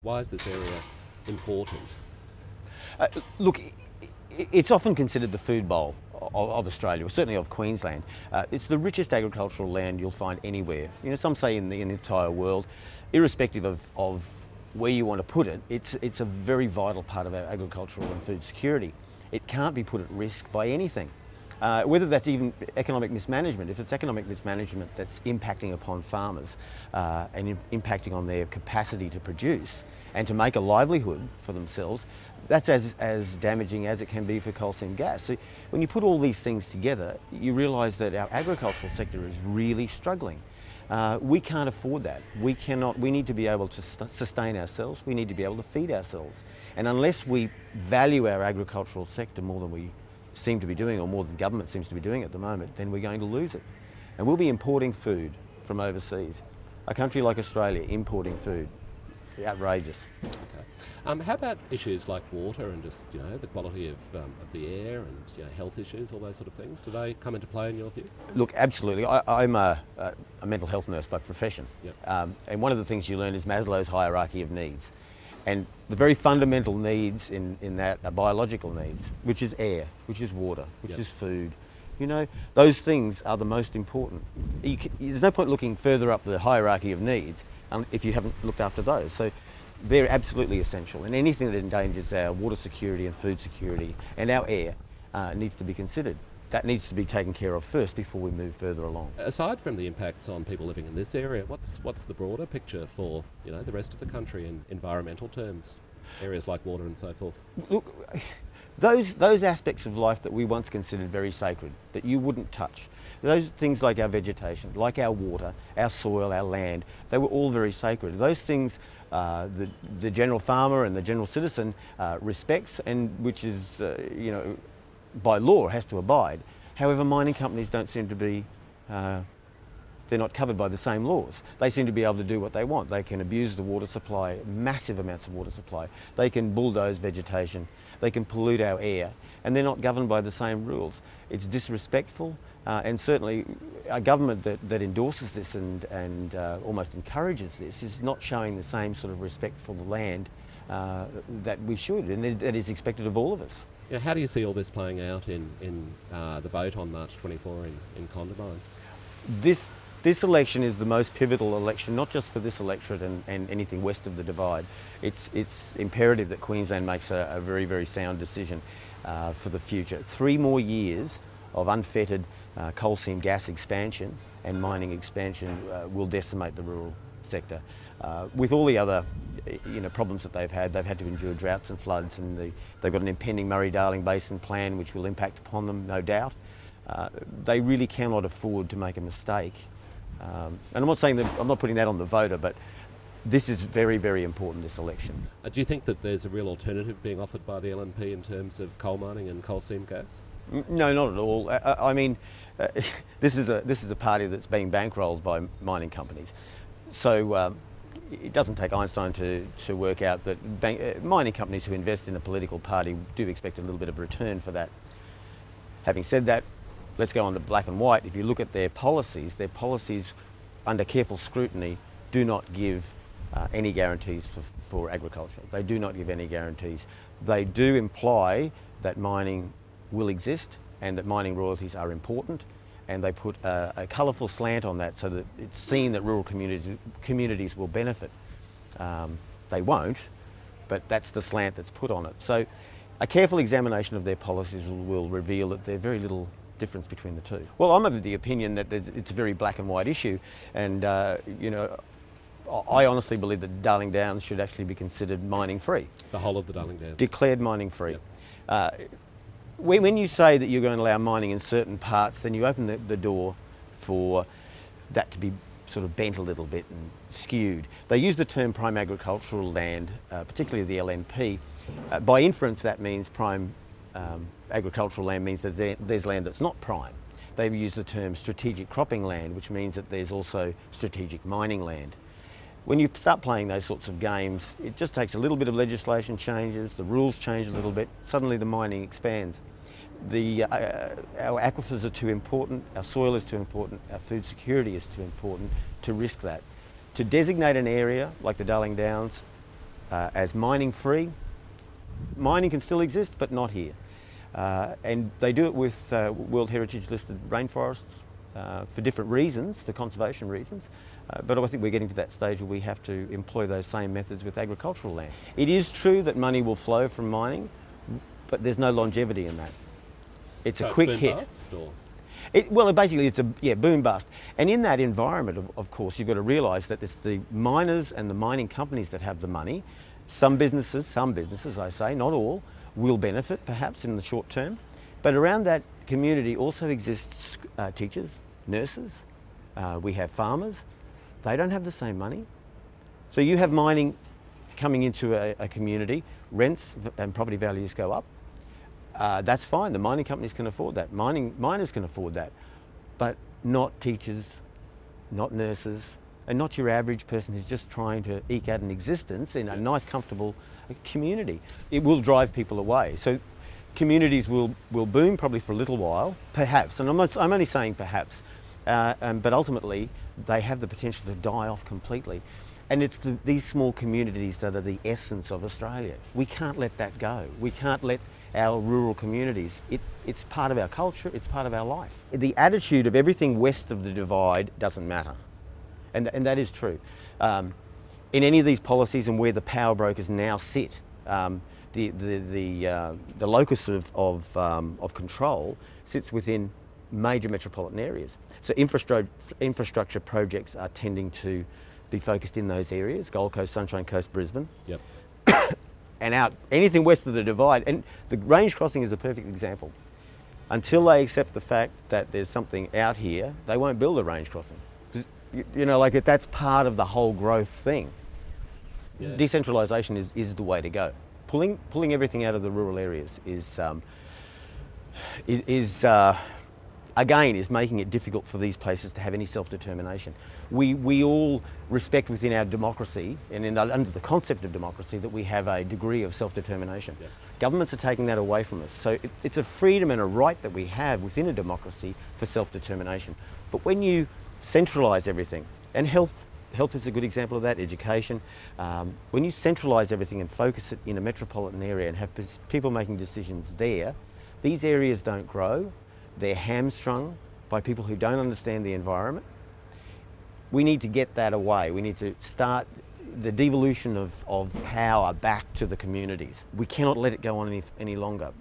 Why is this area important? Look, it's often considered the food bowl of Australia, or certainly of Queensland. It's the richest agricultural land you'll find anywhere. You know, some say in the entire world, irrespective of where you want to put it, it's a very vital part of our agricultural and food security. It can't be put at risk by anything. Whether that's even economic mismanagement. If it's economic mismanagement that's impacting upon farmers and impacting on their capacity to produce and to make a livelihood for themselves, that's as damaging as it can be for coal seam gas. So when you put all these things together, you realise that our agricultural sector is really struggling. We can't afford that. We need to be able to sustain ourselves. We need to be able to feed ourselves. And unless we value our agricultural sector more than we seem to be doing, or more than government seems to be doing at the moment, then we're going to lose it. And we'll be importing food from overseas. A country like Australia importing food, outrageous. Okay. How about issues like water and just the quality of the air and health issues, all those sort of things? Do they come into play in your view? Look, absolutely. I'm a mental health nurse by profession. Yep. And one of the things you learn is Maslow's hierarchy of needs. And the very fundamental needs in that are biological needs, which is air, which is water, which Yep. is food. Those things are the most important. There's no point looking further up the hierarchy of needs if you haven't looked after those. So they're absolutely essential. And anything that endangers our water security and food security and our air needs to be considered. That needs to be taken care of first before we move further along. Aside from the impacts on people living in this area, what's the broader picture for the rest of the country in environmental terms, areas like water and so forth? Look, those aspects of life that we once considered very sacred, that you wouldn't touch, those things like our vegetation, like our water, our soil, our land, they were all very sacred. Those things the general farmer and the general citizen respects, and which is, by law has to abide. However, mining companies don't seem to be, they're not covered by the same laws. They seem to be able to do what they want. They can abuse the water supply, massive amounts of water supply. They can bulldoze vegetation. They can pollute our air, and they're not governed by the same rules. It's disrespectful, and certainly a government that endorses this and almost encourages this is not showing the same sort of respect for the land that we should, and that is expected of all of us. How do you see all this playing out in the vote on March 24 in Condamine? This election is the most pivotal election, not just for this electorate and anything west of the divide. It's imperative that Queensland makes a very, very sound decision for the future. 3 more years of unfettered coal seam gas expansion and mining expansion will decimate the rural sector. With all the other problems that they've had to endure droughts and floods, and they've got an impending Murray-Darling Basin plan which will impact upon them, no doubt. They really cannot afford to make a mistake. And I'm not saying that, I'm not putting that on the voter, but this is very, very important, this election. Do you think that there's a real alternative being offered by the LNP in terms of coal mining and coal seam gas? No, not at all. I mean, this is a party that's being bankrolled by mining companies. So it doesn't take Einstein to work out that mining companies who invest in a political party do expect a little bit of return for that. Having said that, let's go on to black and white. If you look at their policies under careful scrutiny do not give any guarantees for agriculture. They do not give any guarantees. They do imply that mining will exist and that mining royalties are important, and they put a colourful slant on that so that it's seen that rural communities will benefit. They won't, but that's the slant that's put on it. So a careful examination of their policies will reveal that there's very little difference between the two. Well, I'm of the opinion that it's a very black and white issue, and I honestly believe that Darling Downs should actually be considered mining free. The whole of the Darling Downs? Declared mining free. Yep. When you say that you're going to allow mining in certain parts, then you open the door for that to be sort of bent a little bit and skewed. They use the term prime agricultural land, particularly the LNP. By inference, that means prime agricultural land means that there's land that's not prime. They use the term strategic cropping land, which means that there's also strategic mining land. When you start playing those sorts of games, it just takes a little bit of legislation changes, the rules change a little bit, suddenly the mining expands. Our aquifers are too important, our soil is too important, our food security is too important to risk that. To designate an area like the Darling Downs as mining free. Mining can still exist, but not here. And they do it with World Heritage listed rainforests for different reasons, for conservation reasons. But I think we're getting to that stage where we have to employ those same methods with agricultural land. It is true that money will flow from mining, but there's no longevity in that. It's a quick boom hit. Bust, or? Basically it's a boom bust. And in that environment, of course, you've got to realise that it's the miners and the mining companies that have the money. Some businesses, I say, not all, will benefit perhaps in the short term. But around that community also exists teachers, nurses, we have farmers. They don't have the same money. So you have mining coming into a community, rents and property values go up. That's fine, the mining companies can afford that, miners can afford that, but not teachers, not nurses, and not your average person who's just trying to eke out an existence in a nice, comfortable community. It will drive people away. So communities will boom probably for a little while, perhaps, and I'm only saying perhaps, but ultimately they have the potential to die off completely. And it's these small communities that are the essence of Australia. We can't let that go. We can't let our rural communities, it's part of our culture, it's part of our life. The attitude of everything west of the divide doesn't matter. And that is true. In any of these policies and where the power brokers now sit, the locus of control sits within major metropolitan areas. So infrastructure projects are tending to be focused in those areas, Gold Coast, Sunshine Coast, Brisbane. Yep. And out anything west of the divide, and the range crossing is a perfect example. Until they accept the fact that there's something out here, they won't build a range crossing. You know, like that's part of the whole growth thing. Yeah. Decentralisation is the way to go. Pulling everything out of the rural areas is making it difficult for these places to have any self-determination. We all respect within our democracy and under the concept of democracy that we have a degree of self-determination. Yeah. Governments are taking that away from us. So it's a freedom and a right that we have within a democracy for self-determination. But when you centralise everything, and health is a good example of that, education, when you centralise everything and focus it in a metropolitan area and have people making decisions there, these areas don't grow. They're hamstrung by people who don't understand the environment. We need to get that away. We need to start the devolution of power back to the communities. We cannot let it go on any longer.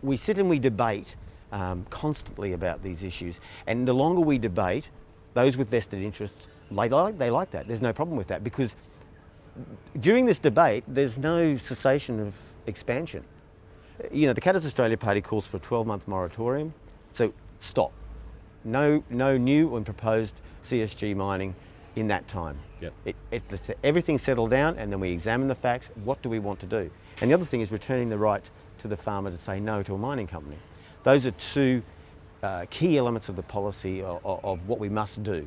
We sit and we debate constantly about these issues, and the longer we debate, those with vested interests, they like that. There's no problem with that, because during this debate, there's no cessation of expansion. You know, the Katters Australia Party calls for a 12-month moratorium. So stop. No new and proposed CSG mining in that time. Yep. Everything settled down, and then we examine the facts. What do we want to do? And the other thing is returning the right to the farmer to say no to a mining company. Those are two key elements of the policy of what we must do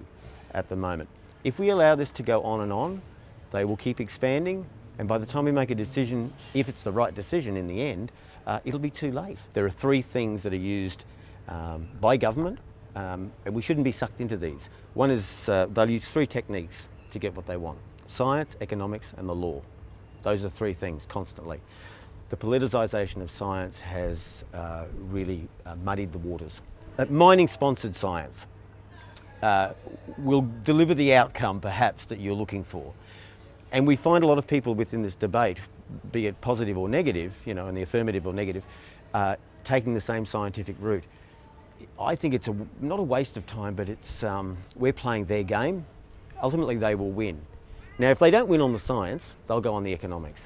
at the moment. If we allow this to go on and on, they will keep expanding, and by the time we make a decision, if it's the right decision in the end, it'll be too late. There are three things that are used by government, and we shouldn't be sucked into these. One is they'll use three techniques to get what they want: science, economics, and the law. Those are three things constantly. The politicisation of science has really muddied the waters. Mining-sponsored science will deliver the outcome, perhaps, that you're looking for. And we find a lot of people within this debate, be it positive or negative, you know, in the affirmative or negative, taking the same scientific route. I think it's not a waste of time, but it's we're playing their game. Ultimately, they will win. Now, if they don't win on the science, they'll go on the economics.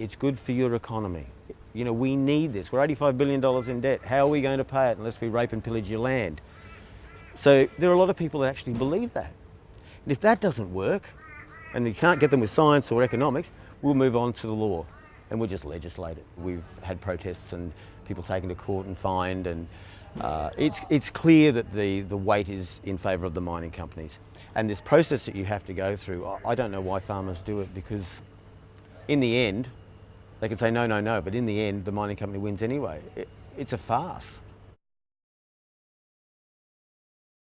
It's good for your economy. You know, we need this. We're $85 billion in debt. How are we going to pay it unless we rape and pillage your land? So there are a lot of people that actually believe that. And if that doesn't work, and you can't get them with science or economics, we'll move on to the law, and we'll just legislate it. We've had protests and people taken to court and fined, and it's clear that the weight is in favour of the mining companies. And this process that you have to go through, I don't know why farmers do it, because in the end, they can say no, no, no, but in the end, the mining company wins anyway. It's a farce.